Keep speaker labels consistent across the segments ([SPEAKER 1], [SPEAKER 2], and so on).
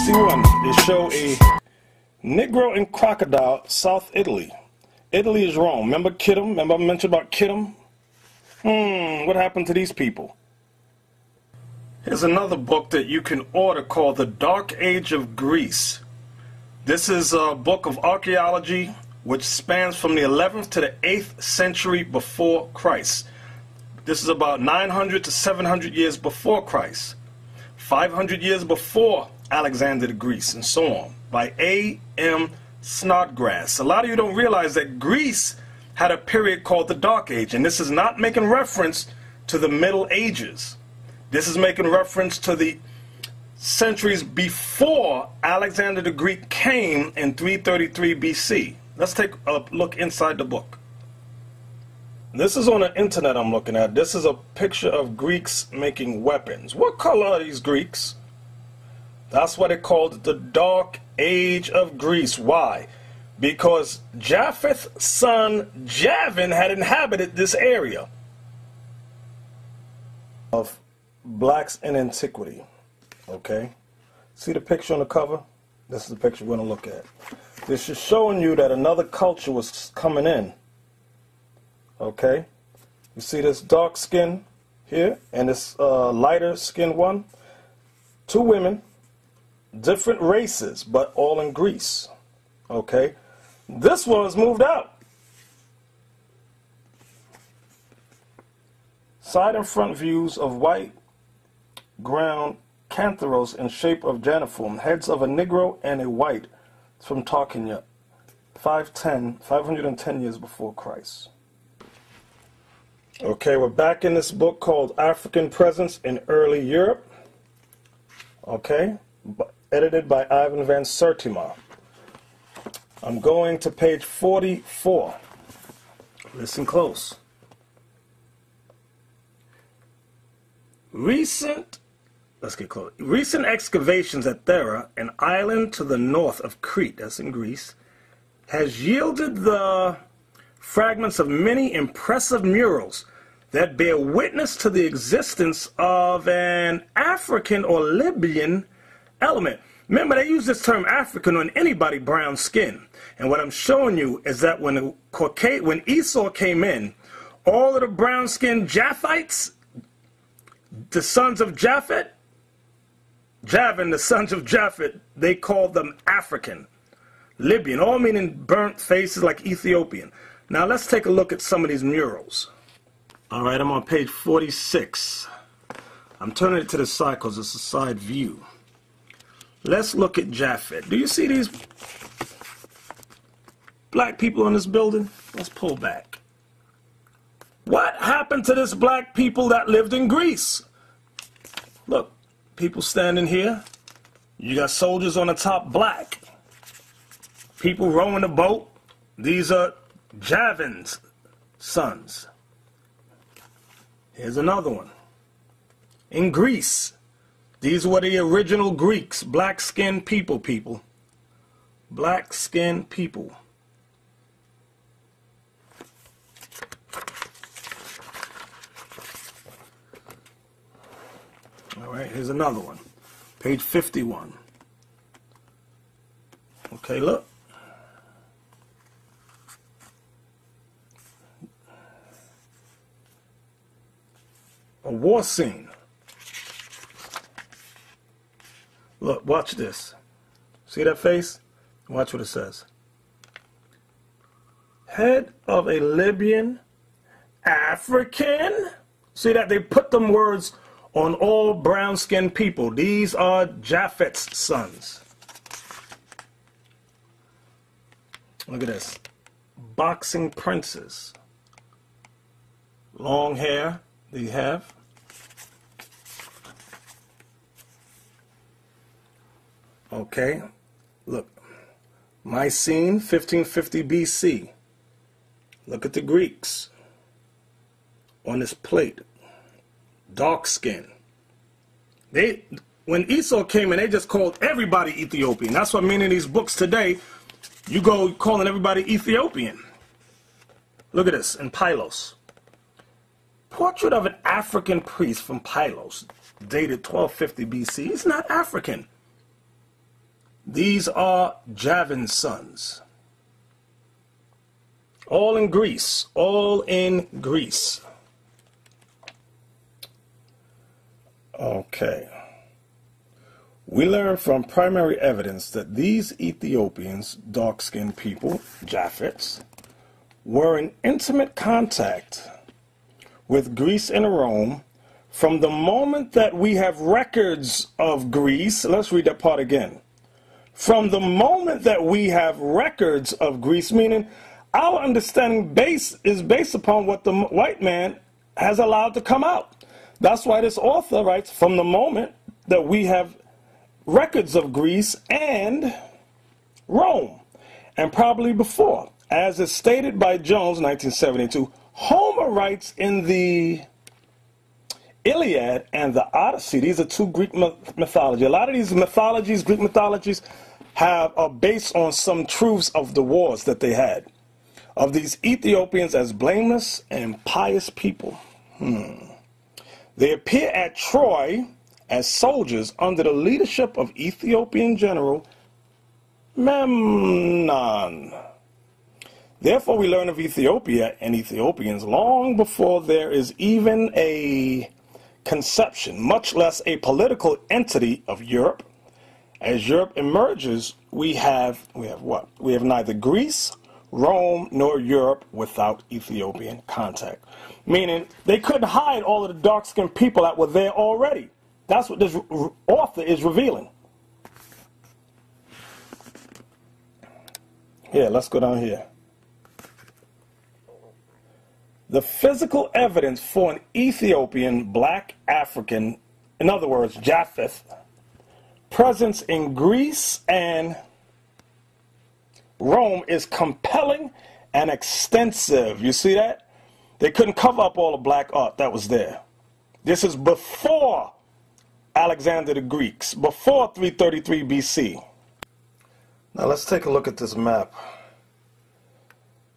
[SPEAKER 1] 61, they show a Negro and crocodile, South Italy. Italy is Rome. Remember Kittim? Remember I mentioned about Kittim? What happened to these people? Here's another book that you can order called The Dark Age of Greece. This is a book of archaeology which spans from the 11th to the 8th century before Christ. This is about 900 to 700 years before Christ. 500 years before Alexander the Greek, and so on, by A.M. Snodgrass. A lot of you don't realize that Greece had a period called the Dark Age, and this is not making reference to the Middle Ages. This is making reference to the centuries before Alexander the Greek came in 333 BC. Let's take a look inside the book. This is on the internet I'm looking at. This is a picture of Greeks making weapons. What color are these Greeks? That's why they called it the Dark Age of Greece. Why? Because Japheth's son Javan had inhabited this area of blacks in antiquity. Okay? See the picture on the cover? This is the picture we're going to look at. This is showing you that another culture was coming in. Okay? You see this dark skin here and this lighter skin one? Two women, different races, but all in Greece. Okay? This one was moved out. Side and front views of white ground cantharos in shape of janiform, heads of a Negro and a white. It's from Tarkaniah, 510 years before Christ. Okay, we're back in this book called African Presence in Early Europe. Okay, edited by Ivan van Sertima. I'm going to page 44. Listen close. Recent excavations at Thera, an island to the north of Crete, that's in Greece, has yielded the fragments of many impressive murals that bear witness to the existence of an African or Libyan element. Remember, they use this term African on anybody brown skin. And what I'm showing you is that when Esau came in, all of the brown-skinned Japhites, the sons of Japhet, Javan, the sons of Japhet, they called them African, Libyan, all meaning burnt faces like Ethiopian. Now let's take a look at some of these murals. All right, I'm on page 46. I'm turning it to the side because it's a side view. Let's look at Japhet. Do you see these black people in this building? Let's pull back. What happened to this black people that lived in Greece? Look, people standing here. You got soldiers on the top, black. People rowing the boat. These are Javan's sons. Here's another one. In Greece, these were the original Greeks, black-skinned people. Black-skinned people. All right, here's another one. Page 51. Okay, look. A war scene. Look, watch this. See that face? Watch what it says. Head of a Libyan African. See that? They put them words on all brown-skinned people. These are Japhet's sons. Look at this. Boxing princes. Long hair they have. Okay, look. Mycene, 1550 BC. Look at the Greeks on this plate. Dark skin. When Esau came in, they just called everybody Ethiopian. That's what many of these books today, you go calling everybody Ethiopian. Look at this, in Pylos. Portrait of an African priest from Pylos, dated 1250 BC. He's not African. These are Javan's sons. All in Greece. All in Greece. Okay. We learn from primary evidence that these Ethiopians, dark-skinned people, Japhets, were in intimate contact with Greece and Rome from the moment that we have records of Greece. Let's read that part again. From the moment that we have records of Greece, meaning our understanding is based upon what the white man has allowed to come out. That's why this author writes, from the moment that we have records of Greece and Rome, and probably before. As is stated by Jones, 1972, Homer writes in the Iliad and the Odyssey. These are two Greek mythology. A lot of these mythologies, Greek mythologies, are based on some truths of the wars that they had, of these Ethiopians as blameless and pious people. They appear at Troy as soldiers under the leadership of Ethiopian general Memnon. Therefore, we learn of Ethiopia and Ethiopians long before there is even a conception, much less a political entity of Europe. As Europe emerges, we have what? We have neither Greece, Rome, nor Europe without Ethiopian contact. Meaning, they couldn't hide all of the dark-skinned people that were there already. That's what this author is revealing. Here, let's go down here. The physical evidence for an Ethiopian black African, in other words, Japheth, presence in Greece and Rome is compelling and extensive. You see that? They couldn't cover up all the black art that was there. This is before Alexander the Greeks, before 333 BC. Now let's take a look at this map.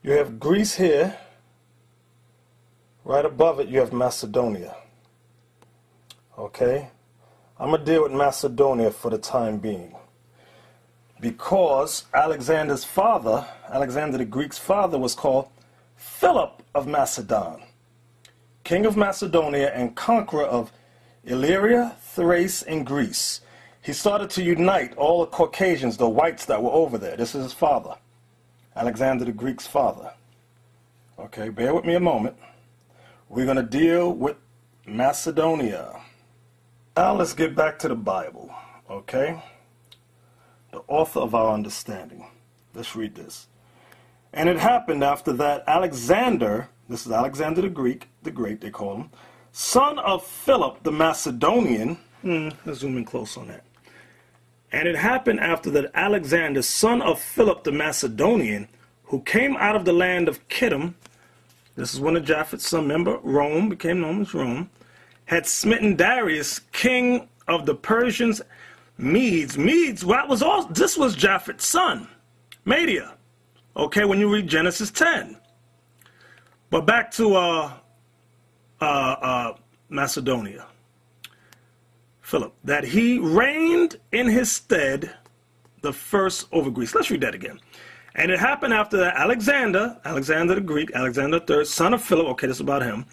[SPEAKER 1] You have Greece here. Right above it you have Macedonia. Okay? I'm going to deal with Macedonia for the time being, because Alexander's father, Alexander the Greek's father, was called Philip of Macedon, king of Macedonia and conqueror of Illyria, Thrace, and Greece. He started to unite all the Caucasians, the whites that were over there. This is his father, Alexander the Greek's father. Okay, bear with me a moment. We're going to deal with Macedonia. Now let's get back to the Bible, okay? The author of our understanding. Let's read this. And it happened after that Alexander, this is Alexander the Greek, the Great they call him, son of Philip the Macedonian, let's zoom in close on that. And it happened after that Alexander, son of Philip the Macedonian, who came out of the land of Kittim, this is one of Japhet's sons, remember, Rome, became known as Rome, had smitten Darius, king of the Persians, Medes. Medes, this was Japhet's son, Media. Okay, when you read Genesis 10. But back to Macedonia. Philip, that he reigned in his stead the first over Greece. Let's read that again. And it happened after that Alexander the Greek, Alexander III, son of Philip, okay, this is about him,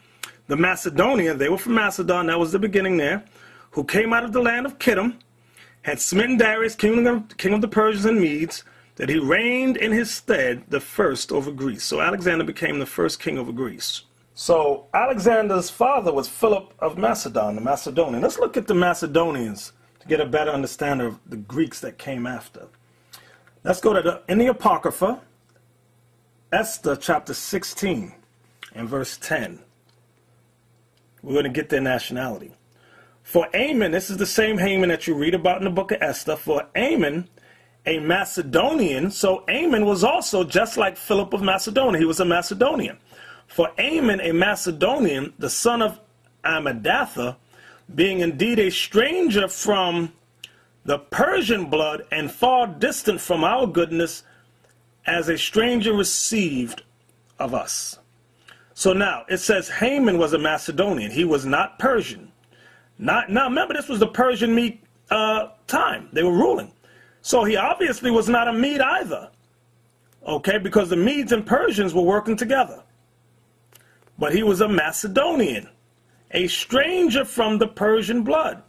[SPEAKER 1] the Macedonian, they were from Macedon, that was the beginning there, who came out of the land of Kittim, had smitten Darius, king of the Persians and Medes, that he reigned in his stead the first over Greece. So Alexander became the first king over Greece. So Alexander's father was Philip of Macedon, the Macedonian. Let's look at the Macedonians to get a better understanding of the Greeks that came after. Let's go to in the Apocrypha, Esther chapter 16 and verse 10. We're going to get their nationality. For Ammon, this is the same Haman that you read about in the book of Esther. For Ammon, a Macedonian, so Ammon was also just like Philip of Macedonia. He was a Macedonian. For Ammon, a Macedonian, the son of Ammedatha, being indeed a stranger from the Persian blood and far distant from our goodness, as a stranger received of us. So now, it says Haman was a Macedonian. He was not Persian. Now, remember, this was the Persian time. They were ruling. So he obviously was not a Mede either. Okay, because the Medes and Persians were working together. But he was a Macedonian, a stranger from the Persian blood.